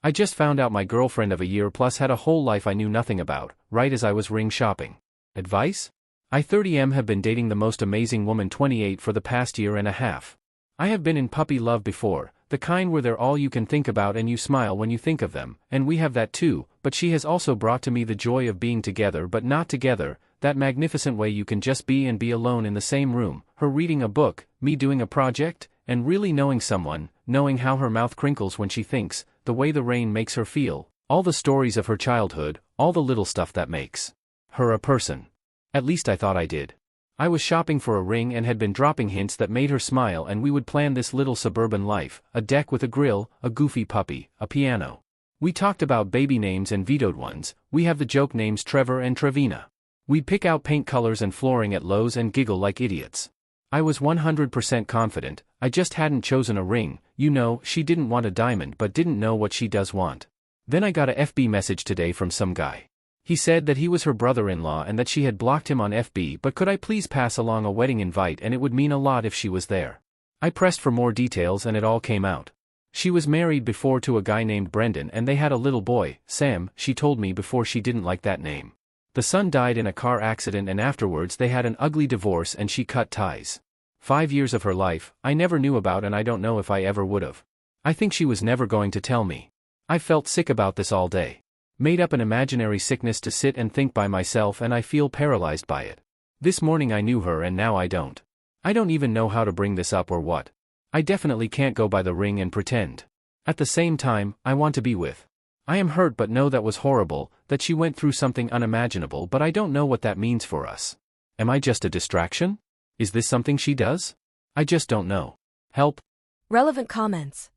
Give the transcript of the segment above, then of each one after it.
I just found out my girlfriend of a year plus had a whole life I knew nothing about, right as I was ring shopping. Advice? I 30M have been dating the most amazing woman 28 for the past year and a half. I have been in puppy love before, the kind where they're all you can think about and you smile when you think of them, and we have that too, but she has also brought to me the joy of being together but not together, that magnificent way you can just be and be alone in the same room, her reading a book, me doing a project, and really knowing someone, knowing how her mouth crinkles when she thinks, the way the rain makes her feel, all the stories of her childhood, all the little stuff that makes her a person. At least I thought I did. I was shopping for a ring and had been dropping hints that made her smile, and we would plan this little suburban life, a deck with a grill, a goofy puppy, a piano. We talked about baby names and vetoed ones. We have the joke names Trevor and Trevina. We'd pick out paint colors and flooring at Lowe's and giggle like idiots. I was 100% confident, I just hadn't chosen a ring. You know, she didn't want a diamond but didn't know what she does want. Then I got a FB message today from some guy. He said that he was her brother-in-law and that she had blocked him on FB, but could I please pass along a wedding invite and it would mean a lot if she was there. I pressed for more details and it all came out. She was married before to a guy named Brendan and they had a little boy, Sam. She told me before she didn't like that name. The son died in a car accident and afterwards they had an ugly divorce and she cut ties. 5 years of her life, I never knew about and I don't know if I ever would've. I think she was never going to tell me. I felt sick about this all day. Made up an imaginary sickness to sit and think by myself and I feel paralyzed by it. This morning I knew her and now I don't. I don't even know how to bring this up or what. I definitely can't go by the ring and pretend. At the same time, I want to be with. I am hurt but know that was horrible, that she went through something unimaginable, but I don't know what that means for us. Am I just a distraction? Is this something she does? I just don't know. Help. Relevant comments.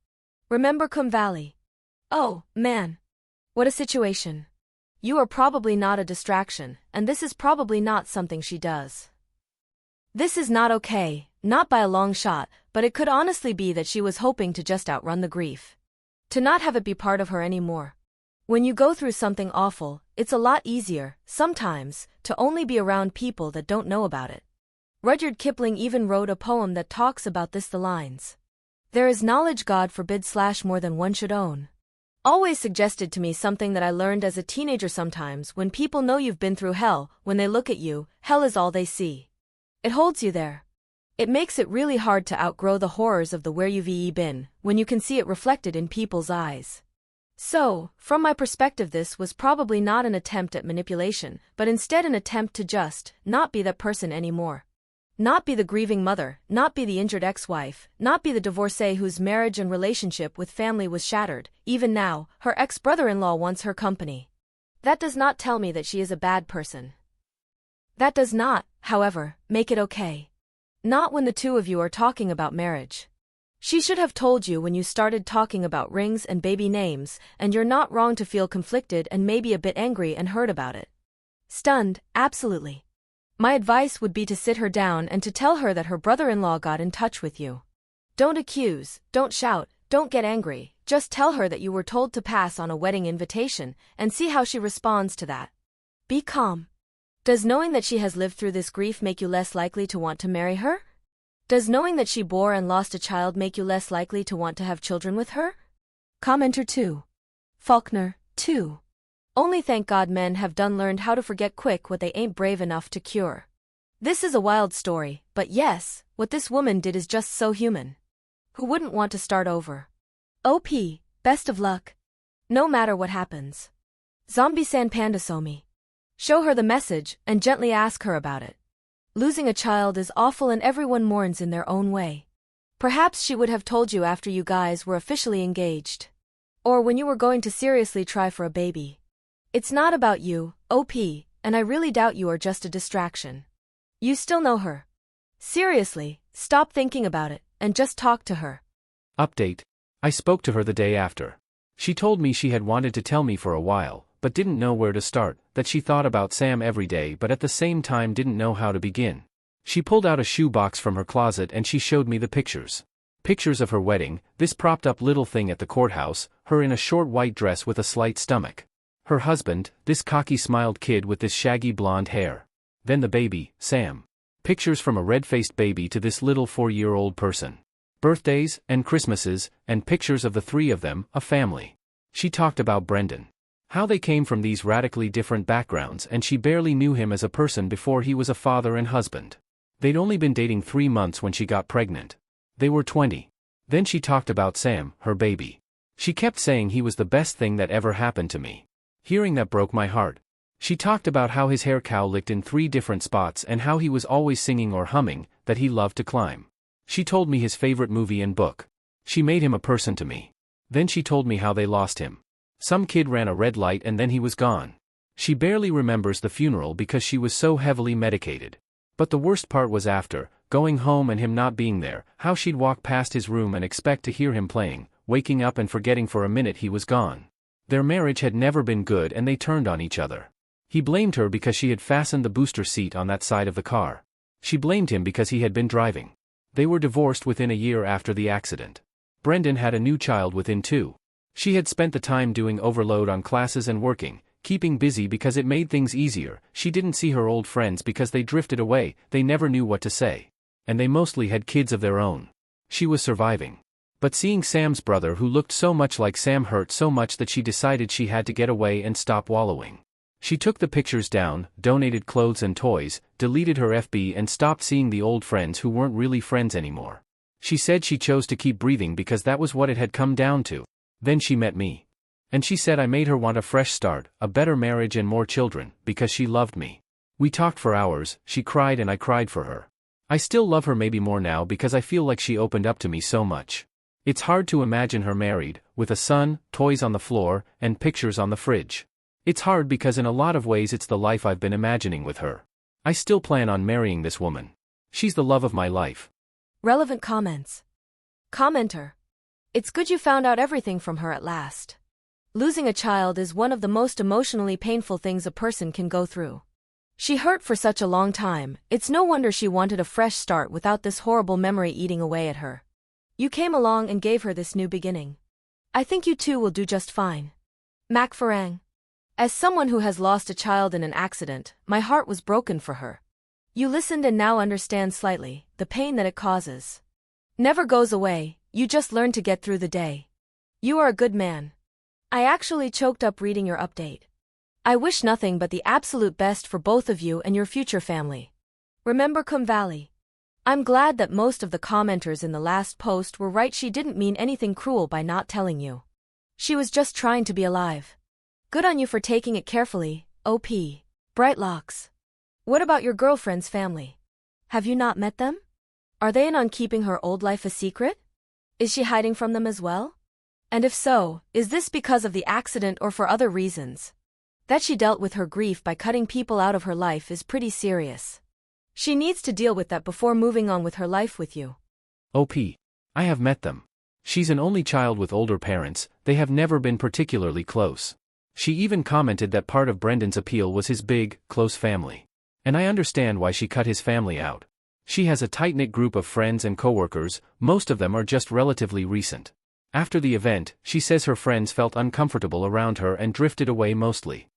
Remember Kum Valley. Oh, man. What a situation. You are probably not a distraction, and this is probably not something she does. This is not okay, not by a long shot, but it could honestly be that she was hoping to just outrun the grief. To not have it be part of her anymore. When you go through something awful, it's a lot easier, sometimes, to only be around people that don't know about it. Rudyard Kipling even wrote a poem that talks about this, the lines. There is knowledge God forbid / more than one should own. Always suggested to me something that I learned as a teenager. Sometimes when people know you've been through hell, when they look at you, hell is all they see. It holds you there. It makes it really hard to outgrow the horrors of the where you've been, when you can see it reflected in people's eyes. So, from my perspective, this was probably not an attempt at manipulation, but instead an attempt to just not be that person anymore. Not be the grieving mother, not be the injured ex-wife, not be the divorcee whose marriage and relationship with family was shattered. Even now, her ex-brother-in-law wants her company. That does not tell me that she is a bad person. That does not, however, make it okay. Not when the two of you are talking about marriage. She should have told you when you started talking about rings and baby names, and you're not wrong to feel conflicted and maybe a bit angry and hurt about it. Stunned, absolutely. My advice would be to sit her down and to tell her that her brother-in-law got in touch with you. Don't accuse, don't shout, don't get angry, just tell her that you were told to pass on a wedding invitation, and see how she responds to that. Be calm. Does knowing that she has lived through this grief make you less likely to want to marry her? Does knowing that she bore and lost a child make you less likely to want to have children with her? Commenter 2. Faulkner, 2. Only thank God men have done learned how to forget quick what they ain't brave enough to cure. This is a wild story, but yes, what this woman did is just so human. Who wouldn't want to start over? OP, best of luck. No matter what happens. Zombie-san Pandasomi. Show her the message and gently ask her about it. Losing a child is awful and everyone mourns in their own way. Perhaps she would have told you after you guys were officially engaged. Or when you were going to seriously try for a baby. It's not about you, OP, and I really doubt you are just a distraction. You still know her. Seriously, stop thinking about it, and just talk to her. Update. I spoke to her the day after. She told me she had wanted to tell me for a while, but didn't know where to start, that she thought about Sam every day but at the same time didn't know how to begin. She pulled out a shoebox from her closet and she showed me the pictures. Pictures of her wedding, this propped-up little thing at the courthouse, her in a short white dress with a slight stomach. Her husband, this cocky-smiled kid with this shaggy blonde hair. Then the baby, Sam. Pictures from a red-faced baby to this little 4-year-old person. Birthdays, and Christmases, and pictures of the three of them, a family. She talked about Brendan. How they came from these radically different backgrounds and she barely knew him as a person before he was a father and husband. They'd only been dating 3 months when she got pregnant. They were 20. Then she talked about Sam, her baby. She kept saying he was the best thing that ever happened to me. Hearing that broke my heart. She talked about how his hair cowlicked in 3 different spots and how he was always singing or humming, that he loved to climb. She told me his favorite movie and book. She made him a person to me. Then she told me how they lost him. Some kid ran a red light and then he was gone. She barely remembers the funeral because she was so heavily medicated. But the worst part was after, going home and him not being there, how she'd walk past his room and expect to hear him playing, waking up and forgetting for a minute he was gone. Their marriage had never been good and they turned on each other. He blamed her because she had fastened the booster seat on that side of the car. She blamed him because he had been driving. They were divorced within a year after the accident. Brendan had a new child within 2. She had spent the time doing overload on classes and working, keeping busy because it made things easier. She didn't see her old friends because they drifted away, they never knew what to say. And they mostly had kids of their own. She was surviving. But seeing Sam's brother who looked so much like Sam hurt so much that she decided she had to get away and stop wallowing. She took the pictures down, donated clothes and toys, deleted her FB and stopped seeing the old friends who weren't really friends anymore. She said she chose to keep breathing because that was what it had come down to. Then she met me. And she said I made her want a fresh start, a better marriage and more children, because she loved me. We talked for hours, she cried and I cried for her. I still love her maybe more now because I feel like she opened up to me so much. It's hard to imagine her married, with a son, toys on the floor, and pictures on the fridge. It's hard because in a lot of ways it's the life I've been imagining with her. I still plan on marrying this woman. She's the love of my life. Relevant comments. Commenter. It's good you found out everything from her at last. Losing a child is one of the most emotionally painful things a person can go through. She hurt for such a long time, it's no wonder she wanted a fresh start without this horrible memory eating away at her. You came along and gave her this new beginning. I think you two will do just fine. Mac Farang. As someone who has lost a child in an accident, my heart was broken for her. You listened and now understand slightly the pain that it causes. Never goes away, you just learn to get through the day. You are a good man. I actually choked up reading your update. I wish nothing but the absolute best for both of you and your future family. Remember Kum Valley. I'm glad that most of the commenters in the last post were right. She didn't mean anything cruel by not telling you. She was just trying to be alive. Good on you for taking it carefully, OP. Brightlocks. What about your girlfriend's family? Have you not met them? Are they in on keeping her old life a secret? Is she hiding from them as well? And if so, is this because of the accident or for other reasons? That she dealt with her grief by cutting people out of her life is pretty serious. She needs to deal with that before moving on with her life with you. OP. I have met them. She's an only child with older parents, they have never been particularly close. She even commented that part of Brendan's appeal was his big, close family. And I understand why she cut his family out. She has a tight-knit group of friends and coworkers, most of them are just relatively recent. After the event, she says her friends felt uncomfortable around her and drifted away mostly.